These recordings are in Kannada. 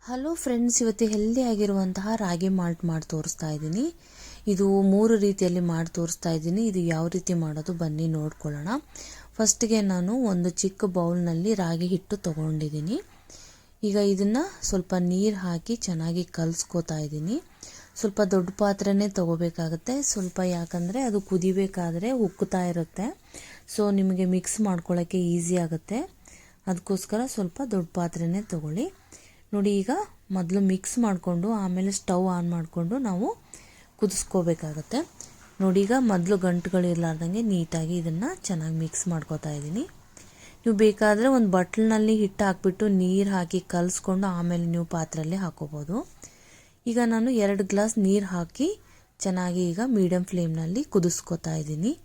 ಹಲೋ ಫ್ರೆಂಡ್ಸ್, ಇವತ್ತು ಹೆಲ್ದಿ ಆಗಿರುವಂತಹ ರಾಗಿ ಮಾಲ್ಟ್ ಮಾಡಿ ತೋರಿಸ್ತಾ ಇದ್ದೀನಿ. ಇದು 3 ರೀತಿಯಲ್ಲಿ ಮಾಡಿ ತೋರಿಸ್ತಾ ಇದ್ದೀನಿ. ಇದು ಯಾವ ರೀತಿ ಮಾಡೋದು ಬನ್ನಿ ನೋಡ್ಕೊಳ್ಳೋಣ. ಫಸ್ಟ್ಗೆ ನಾನು ಒಂದು ಚಿಕ್ಕ ಬೌಲ್ನಲ್ಲಿ ರಾಗಿ ಹಿಟ್ಟು ತಗೊಂಡಿದ್ದೀನಿ. ಈಗ ಇದನ್ನು ಸ್ವಲ್ಪ ನೀರು ಹಾಕಿ ಚೆನ್ನಾಗಿ ಕಲಿಸ್ಕೋತಾ ಇದ್ದೀನಿ. ಸ್ವಲ್ಪ ದೊಡ್ಡ ಪಾತ್ರೆನೇ ತಗೋಬೇಕಾಗುತ್ತೆ. ಸ್ವಲ್ಪ ಯಾಕಂದರೆ ಅದು ಕುದಿಬೇಕಾದ್ರೆ ಉಕ್ಕುತ್ತಾ ಇರುತ್ತೆ. ಸೊ ನಿಮಗೆ ಮಿಕ್ಸ್ ಮಾಡ್ಕೊಳ್ಳೋಕ್ಕೆ ಈಸಿ ಆಗುತ್ತೆ. ಅದಕ್ಕೋಸ್ಕರ ಸ್ವಲ್ಪ ದೊಡ್ಡ ಪಾತ್ರೆನೇ ತಗೊಳ್ಳಿ. ನೋಡಿ, ಈಗ ಮೊದಲು ಮಿಕ್ಸ್ ಮಾಡಿಕೊಂಡು ಆಮೇಲೆ ಸ್ಟವ್ ಆನ್ ಮಾಡಿಕೊಂಡು ನಾವು ಕುದಿಸ್ಕೋಬೇಕಾಗತ್ತೆ. ನೋಡಿ, ಈಗ ಮೊದಲು ಗಂಟುಗಳಿರಲಾರ್ದಂಗೆ ನೀಟಾಗಿ ಇದನ್ನು ಚೆನ್ನಾಗಿ ಮಿಕ್ಸ್ ಮಾಡ್ಕೋತಾ ಇದ್ದೀನಿ. ನೀವು ಬೇಕಾದರೆ ಒಂದು ಬಟ್ಲಿನಲ್ಲಿ ಹಿಟ್ಟು ಹಾಕಿಬಿಟ್ಟು ನೀರು ಹಾಕಿ ಕಲಿಸ್ಕೊಂಡು ಆಮೇಲೆ ನೀವು ಪಾತ್ರೆಯಲ್ಲಿ ಹಾಕೋಬೋದು. ಈಗ ನಾನು 2 ಗ್ಲಾಸ್ ನೀರು ಹಾಕಿ ಚೆನ್ನಾಗಿ ಈಗ ಮೀಡಿಯಮ್ ಫ್ಲೇಮ್ನಲ್ಲಿ ಕುದಿಸ್ಕೋತಾ ಇದ್ದೀನಿ.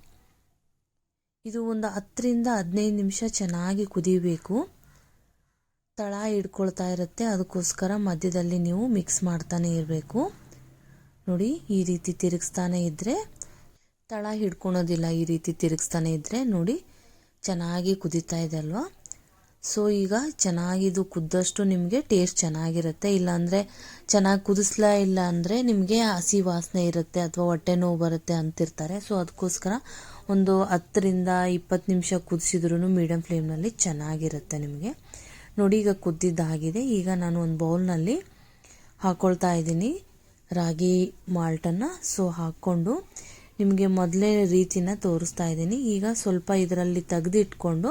ಇದು ಒಂದು 10ರಿಂದ 15 ನಿಮಿಷ ಚೆನ್ನಾಗಿ ಕುದಿಬೇಕು. ತಳ ಹಿಡ್ಕೊಳ್ತಾ ಇರುತ್ತೆ, ಅದಕ್ಕೋಸ್ಕರ ಮಧ್ಯದಲ್ಲಿ ನೀವು ಮಿಕ್ಸ್ ಮಾಡ್ತಾನೆ ಇರಬೇಕು. ನೋಡಿ, ಈ ರೀತಿ ತಿರುಗಿಸ್ತಾನೆ ಇದ್ದರೆ ತಳ ಹಿಡ್ಕೊಳೋದಿಲ್ಲ. ಈ ರೀತಿ ತಿರುಗಿಸ್ತಾನೆ ಇದ್ದರೆ ನೋಡಿ ಚೆನ್ನಾಗಿ ಕುದೀತಾ ಇದೆ ಅಲ್ವಾ. ಸೊ ಈಗ ಚೆನ್ನಾಗಿದು ಕುದ್ದಷ್ಟು ನಿಮಗೆ ಟೇಸ್ಟ್ ಚೆನ್ನಾಗಿರುತ್ತೆ. ಇಲ್ಲಾಂದರೆ ಚೆನ್ನಾಗಿ ಕುದಿಸ್ಲಾ ಇಲ್ಲ ಅಂದರೆ ನಿಮಗೆ ಹಸಿ ವಾಸನೆ ಇರುತ್ತೆ ಅಥವಾ ಹೊಟ್ಟೆ ನೋವು ಬರುತ್ತೆ ಅಂತಿರ್ತಾರೆ. ಸೊ ಅದಕ್ಕೋಸ್ಕರ ಒಂದು 10ರಿಂದ 20 ನಿಮಿಷ ಕುದಿಸಿದ್ರೂ ಮೀಡಿಯಮ್ ಫ್ಲೇಮ್ನಲ್ಲಿ ಚೆನ್ನಾಗಿರುತ್ತೆ ನಿಮಗೆ. ನೋಡಿ, ಈಗ ಕುದ್ದಿದ್ದಾಗಿದೆ. ಈಗ ನಾನು ಒಂದು ಬೌಲ್ನಲ್ಲಿ ಹಾಕ್ಕೊಳ್ತಾ ಇದ್ದೀನಿ ರಾಗಿ ಮಾಲ್ಟನ್ನು. ಸೊ ಹಾಕ್ಕೊಂಡು ನಿಮಗೆ ಮೊದಲೇ ರೀತಿನ ತೋರಿಸ್ತಾ ಇದ್ದೀನಿ. ಈಗ ಸ್ವಲ್ಪ ಇದರಲ್ಲಿ ತೆಗೆದಿಟ್ಕೊಂಡು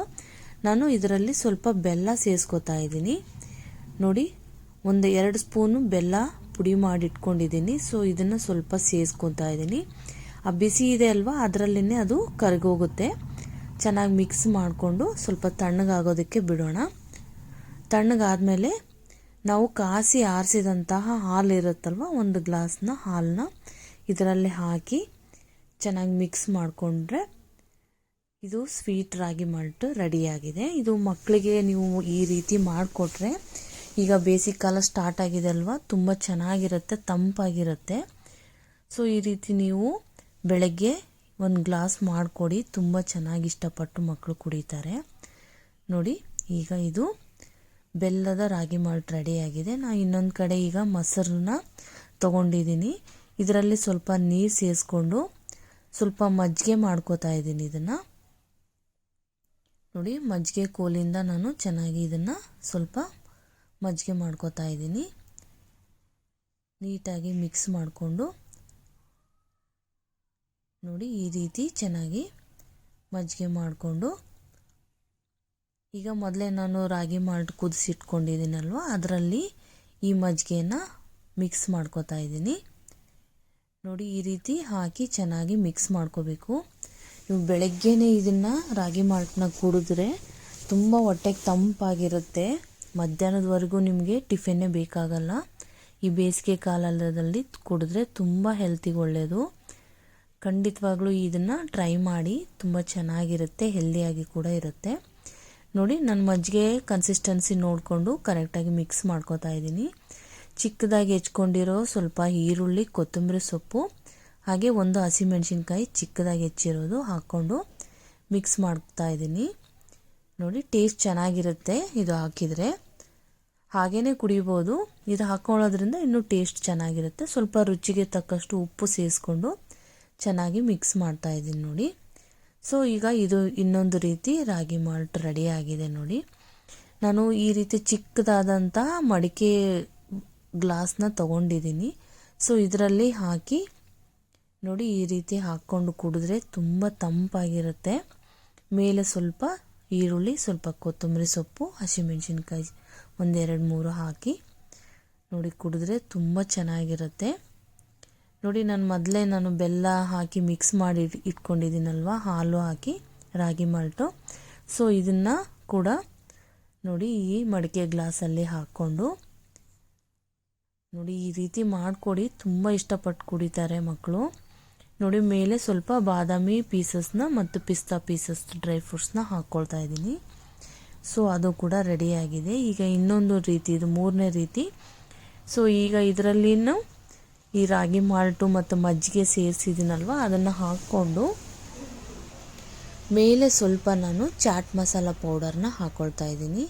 ನಾನು ಇದರಲ್ಲಿ ಸ್ವಲ್ಪ ಬೆಲ್ಲ ಸೇರಿಸ್ಕೊತಾ ಇದ್ದೀನಿ. ನೋಡಿ, ಒಂದು 2 ಸ್ಪೂನು ಬೆಲ್ಲ ಪುಡಿ ಮಾಡಿ ಇಟ್ಕೊಂಡಿದ್ದೀನಿ. ಸೊ ಇದನ್ನು ಸ್ವಲ್ಪ ಸೇರಿಸ್ಕೊತಾ ಇದ್ದೀನಿ. ಆ ಬಿಸಿ ಇದೆ ಅಲ್ವಾ, ಅದರಲ್ಲೇ ಅದು ಕರಗೋಗುತ್ತೆ. ಚೆನ್ನಾಗಿ ಮಿಕ್ಸ್ ಮಾಡಿಕೊಂಡು ಸ್ವಲ್ಪ ತಣ್ಣಗಾಗೋದಕ್ಕೆ ಬಿಡೋಣ. ತಣ್ಣಗಾದ್ಮೇಲೆ ನಾವು ಕಾಸಿ ಆರಿಸಿದಂತಹ ಹಾಲು ಇರುತ್ತಲ್ವ, 1 ಗ್ಲಾಸ್ನ ಹಾಲನ್ನ ಇದರಲ್ಲಿ ಹಾಕಿ ಚೆನ್ನಾಗಿ ಮಿಕ್ಸ್ ಮಾಡಿಕೊಂಡ್ರೆ ಇದು ಸ್ವೀಟ್ ರಾಗಿ ಮಾಲ್ಟ್ ರೆಡಿಯಾಗಿದೆ. ಇದು ಮಕ್ಕಳಿಗೆ ನೀವು ಈ ರೀತಿ ಮಾಡಿಕೊಟ್ರೆ, ಈಗ ಬೇಸಿಗೆ ಕಾಲ ಸ್ಟಾರ್ಟ್ ಆಗಿದೆ ಅಲ್ವಾ, ತುಂಬ ಚೆನ್ನಾಗಿರುತ್ತೆ, ತಂಪಾಗಿರುತ್ತೆ. ಸೊ ಈ ರೀತಿ ನೀವು ಬೆಳಗ್ಗೆ 1 ಗ್ಲಾಸ್ ಮಾಡಿಕೊಡಿ, ತುಂಬ ಚೆನ್ನಾಗಿ ಇಷ್ಟಪಟ್ಟು ಮಕ್ಕಳು ಕುಡಿತಾರೆ. ನೋಡಿ, ಈಗ ಇದು ಬೆಲ್ಲದ ರಾಗಿ ಮಾಲ್ಟ್ ರೆಡಿಯಾಗಿದೆ. ನಾನು ಇನ್ನೊಂದು ಕಡೆ ಈಗ ಮೊಸರನ್ನ ತೊಗೊಂಡಿದ್ದೀನಿ. ಇದರಲ್ಲಿ ಸ್ವಲ್ಪ ನೀರು ಸೇರಿಸ್ಕೊಂಡು ಸ್ವಲ್ಪ ಮಜ್ಜಿಗೆ ಮಾಡ್ಕೋತಾ ಇದ್ದೀನಿ. ಇದನ್ನು ನೋಡಿ, ಮಜ್ಜಿಗೆ ಕೋಲಿಂದ ನಾನು ಚೆನ್ನಾಗಿ ಇದನ್ನು ಸ್ವಲ್ಪ ಮಜ್ಜಿಗೆ ಮಾಡ್ಕೋತಾ ಇದ್ದೀನಿ. ನೀಟಾಗಿ ಮಿಕ್ಸ್ ಮಾಡಿಕೊಂಡು ನೋಡಿ ಈ ರೀತಿ ಚೆನ್ನಾಗಿ ಮಜ್ಜಿಗೆ ಮಾಡಿಕೊಂಡು ಈಗ ಮೊದಲೇ ನಾನು ರಾಗಿ ಮಾಲ್ಟ್ ಕುದಿಸಿಟ್ಕೊಂಡಿದ್ದೀನಲ್ವ, ಅದರಲ್ಲಿ ಈ ಮಜ್ಜಿಗೆನ ಮಿಕ್ಸ್ ಮಾಡ್ಕೋತಾ ಇದ್ದೀನಿ. ನೋಡಿ, ಈ ರೀತಿ ಹಾಕಿ ಚೆನ್ನಾಗಿ ಮಿಕ್ಸ್ ಮಾಡ್ಕೋಬೇಕು. ನೀವು ಬೆಳಗ್ಗೆನೇ ಇದನ್ನು ರಾಗಿ ಮಾಲ್ಟ್ನ ಕುಡಿದ್ರೆ ತುಂಬ ಹೊಟ್ಟೆಗೆ ತಂಪಾಗಿರುತ್ತೆ. ಮಧ್ಯಾಹ್ನದವರೆಗೂ ನಿಮಗೆ ಟಿಫಿನ್ನೇ ಬೇಕಾಗಲ್ಲ. ಈ ಬೇಸಿಗೆ ಕಾಲದಲ್ಲಿ ಕುಡಿದ್ರೆ ತುಂಬ ಹೆಲ್ತಿಗೆ ಒಳ್ಳೆಯದು. ಖಂಡಿತವಾಗ್ಲೂ ಇದನ್ನು ಟ್ರೈ ಮಾಡಿ, ತುಂಬ ಚೆನ್ನಾಗಿರುತ್ತೆ, ಹೆಲ್ದಿಯಾಗಿ ಕೂಡ ಇರುತ್ತೆ. ನೋಡಿ, ನಾನು ಮಜ್ಜಿಗೆ ಕನ್ಸಿಸ್ಟೆನ್ಸಿ ನೋಡಿಕೊಂಡು ಕರೆಕ್ಟಾಗಿ ಮಿಕ್ಸ್ ಮಾಡ್ಕೋತಾ ಇದ್ದೀನಿ. ಚಿಕ್ಕದಾಗಿ ಹೆಚ್ಕೊಂಡಿರೋ ಸ್ವಲ್ಪ ಈರುಳ್ಳಿ, ಕೊತ್ತಂಬರಿ ಸೊಪ್ಪು ಹಾಗೆ 1 ಹಸಿಮೆಣಸಿನ್ಕಾಯಿ ಚಿಕ್ಕದಾಗಿ ಹೆಚ್ಚಿರೋದು ಹಾಕ್ಕೊಂಡು ಮಿಕ್ಸ್ ಮಾಡ್ತಾ ಇದ್ದೀನಿ. ನೋಡಿ, ಟೇಸ್ಟ್ ಚೆನ್ನಾಗಿರುತ್ತೆ ಇದು ಹಾಕಿದರೆ. ಹಾಗೇ ಕುಡಿಬೋದು. ಇದು ಹಾಕ್ಕೊಳ್ಳೋದ್ರಿಂದ ಇನ್ನೂ ಟೇಸ್ಟ್ ಚೆನ್ನಾಗಿರುತ್ತೆ. ಸ್ವಲ್ಪ ರುಚಿಗೆ ತಕ್ಕಷ್ಟು ಉಪ್ಪು ಸೇರಿಸ್ಕೊಂಡು ಚೆನ್ನಾಗಿ ಮಿಕ್ಸ್ ಮಾಡ್ತಾ ಇದ್ದೀನಿ. ನೋಡಿ, ಸೊ ಈಗ ಇದು ಇನ್ನೊಂದು ರೀತಿ ರಾಗಿ ಮಾಲ್ಟ್ ರೆಡಿಯಾಗಿದೆ. ನೋಡಿ, ನಾನು ಈ ರೀತಿ ಚಿಕ್ಕದಾದಂಥ ಮಡಿಕೆ ಗ್ಲಾಸ್ನ ತಗೊಂಡಿದ್ದೀನಿ. ಸೊ ಇದರಲ್ಲಿ ಹಾಕಿ ನೋಡಿ ಈ ರೀತಿ ಹಾಕ್ಕೊಂಡು ಕುಡಿದ್ರೆ ತುಂಬ ತಂಪಾಗಿರುತ್ತೆ. ಮೇಲೆ ಸ್ವಲ್ಪ ಈರುಳ್ಳಿ, ಸ್ವಲ್ಪ ಕೊತ್ತಂಬರಿ ಸೊಪ್ಪು, ಹಸಿಮೆಣಸಿನ್ಕಾಯಿ 1, 2, 3 ಹಾಕಿ ನೋಡಿ ಕುಡಿದ್ರೆ ತುಂಬ ಚೆನ್ನಾಗಿರುತ್ತೆ. ನೋಡಿ, ನಾನು ಬೆಲ್ಲ ಹಾಕಿ ಮಿಕ್ಸ್ ಮಾಡಿ ಇಟ್ಕೊಂಡಿದ್ದೀನಲ್ವ, ಹಾಲು ಹಾಕಿ ರಾಗಿ ಮಾಲ್ಟು. ಸೊ ಇದನ್ನು ಕೂಡ ನೋಡಿ ಈ ಮಡಿಕೆ ಗ್ಲಾಸಲ್ಲಿ ಹಾಕ್ಕೊಂಡು ನೋಡಿ ಈ ರೀತಿ ಮಾಡಿಕೊಡಿ, ತುಂಬ ಇಷ್ಟಪಟ್ಟು ಕುಡಿತಾರೆ ಮಕ್ಕಳು. ನೋಡಿ, ಮೇಲೆ ಸ್ವಲ್ಪ ಬಾದಾಮಿ ಪೀಸಸ್ನ ಮತ್ತು ಪಿಸ್ತಾ ಪೀಸಸ್ ಡ್ರೈ ಫ್ರೂಟ್ಸ್ನ ಹಾಕ್ಕೊಳ್ತಾ ಇದ್ದೀನಿ. ಸೊ ಅದು ಕೂಡ ರೆಡಿಯಾಗಿದೆ. ಈಗ ಇನ್ನೊಂದು ರೀತಿ, ಇದು 3ನೇ ರೀತಿ. ಸೊ ಈಗ ಇದರಲ್ಲಿನೂ ಈ ರಾಗಿ ಮಾಲ್ಟು ಮತ್ತು ಮಜ್ಜಿಗೆ ಸೇರಿಸಿದ್ದೀನಲ್ವ, ಅದನ್ನು ಹಾಕ್ಕೊಂಡು ಮೇಲೆ ಸ್ವಲ್ಪ ನಾನು ಚಾಟ್ ಮಸಾಲ ಪೌಡರ್ನ ಹಾಕ್ಕೊಳ್ತಾ ಇದ್ದೀನಿ.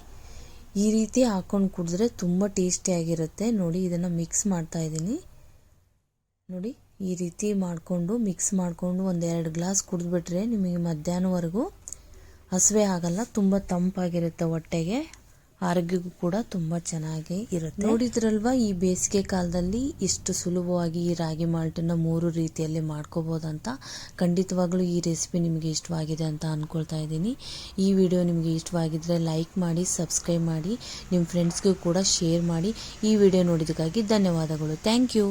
ಈ ರೀತಿ ಹಾಕೊಂಡು ಕುಡಿದ್ರೆ ತುಂಬ ಟೇಸ್ಟಿಯಾಗಿರುತ್ತೆ. ನೋಡಿ ಇದನ್ನು ಮಿಕ್ಸ್ ಮಾಡ್ತಾ ಇದ್ದೀನಿ. ನೋಡಿ ಈ ರೀತಿ ಮಾಡಿಕೊಂಡು ಮಿಕ್ಸ್ ಮಾಡಿಕೊಂಡು ಒಂದು 2 ಗ್ಲಾಸ್ ಕುಡಿದ್ಬಿಟ್ರೆ ನಿಮಗೆ ಮಧ್ಯಾಹ್ನವರೆಗೂ ಹಸಿವೆ ಆಗಲ್ಲ. ತುಂಬ ತಂಪಾಗಿರುತ್ತೆ ಹೊಟ್ಟೆಗೆ, ಆರೋಗ್ಯಕ್ಕೂ ಕೂಡ ತುಂಬ ಚೆನ್ನಾಗಿ ಇರುತ್ತೆ. ನೋಡಿದ್ರಲ್ವಾ ಈ ಬೇಸಿಗೆ ಕಾಲದಲ್ಲಿ ಇಷ್ಟು ಸುಲಭವಾಗಿ ಈ ರಾಗಿ ಮಾಲ್ಟನ್ನು 3 ರೀತಿಯಲ್ಲಿ ಮಾಡ್ಕೋಬೋದಂತ. ಖಂಡಿತವಾಗ್ಲೂ ಈ ರೆಸಿಪಿ ನಿಮಗೆ ಇಷ್ಟವಾಗಿದೆ ಅಂತ ಅಂದ್ಕೊಳ್ತಾ ಇದ್ದೀನಿ. ಈ ವಿಡಿಯೋ ನಿಮಗೆ ಇಷ್ಟವಾಗಿದ್ದರೆ ಲೈಕ್ ಮಾಡಿ, ಸಬ್ಸ್ಕ್ರೈಬ್ ಮಾಡಿ, ನಿಮ್ಮ ಫ್ರೆಂಡ್ಸ್ಗೂ ಕೂಡ ಶೇರ್ ಮಾಡಿ. ಈ ವಿಡಿಯೋ ನೋಡಿದ್ದಕ್ಕಾಗಿ ಧನ್ಯವಾದಗಳು. Thank you.